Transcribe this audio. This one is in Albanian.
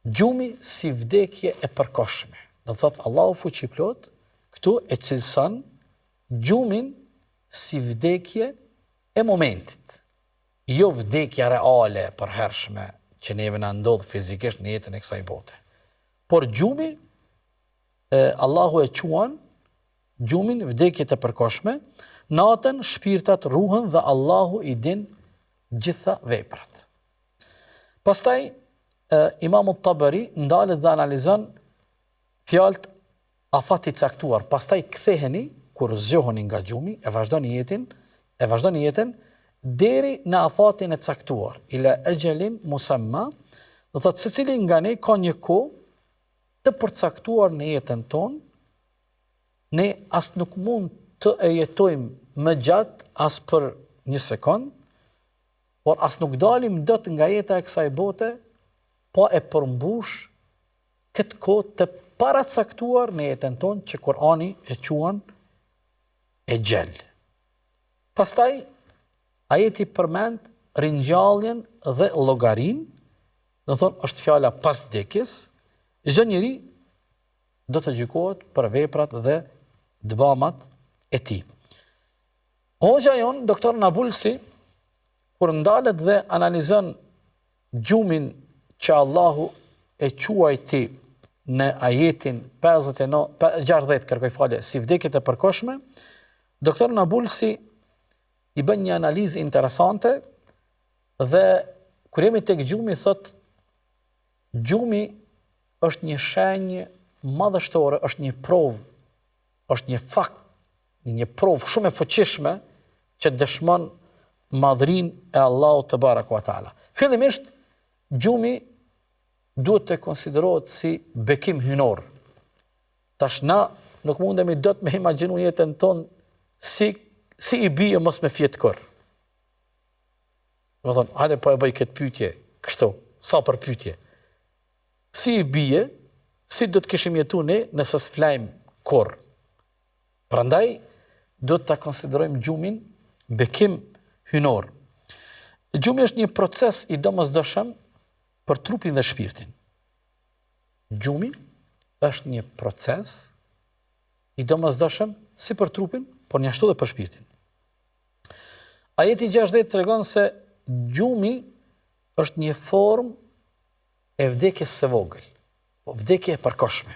Gjumi si vdekje e përkohshme. Do thotë Allahu fuqiplot këtu e cilëson gjumin si vdekje e momentit. Jo vdekja reale përhershme që neve na ndodh fizikisht në jetën e kësaj bote. Por gjumi Allahu e quan gjumin vdekje të përkohshme, natën shpirtat ruhen dhe Allahu i din gjitha veprat. Pastaj Imamu Tabari ndalet dhe analizon fjalët afati caktuar. Pastaj ktheheni kur zgjoheni nga gjumi, e vazhdoni jetën deri në afatin e caktuar, ila ajalin musamma, do thotë secili nga ne ka një kohë të përcaktuar në jetën tonë, ne as nuk mund të e jetojmë më gjatë as për një sekond, por as nuk dalim dot nga jeta e kësaj bote, pa e përmbush këtë kohë të paracaktuar në jetën tonë që Kurani e quan e gjell. Pastaj ajeti përmend ringjalljen dhe llogarin, do thonë është fjala pas vdekjes, çdo njeri do të gjykohet për veprat dhe dëbamat e tij. Hoxha jon, doktor Nabulsi, kur ndalet dhe analizon gjumin që Allahu e quajti në ajetin 60 kërkoj falje, si vdekjet e përkohshme, doktor Nabulsi i bën një analizë interesante dhe kur jemi tek gjumi thot gjumi është një shenjë madhështore, është një provë, është një fakt, një provë shumë e fuqishme që dëshmon madhrinë e Allahut te baraka wa taala. Fillimisht gjumi duhet të konsiderohet si bekim hynor. Tash na nuk mundemi dot me imagjinu jetën tonë si i bie mos me fjet kur. Do thonë, hajde po e bëj këtë pyetje kështu, sa për pyetje. Si i bie, si do të kishim jetu ne nëse s'flajm kur. Prandaj do të konsiderojmë gjumin bekim hynor. Gjumi është një proces i domosdoshëm për trupin dhe shpirtin. Gjumi është një proces i domosdoshëm si për trupin, por një ashtu dhe për shpirtin. Ajeti 60 tregon se gjumi është një formë e vdekjes së vogël, po vdekje e përkohshme.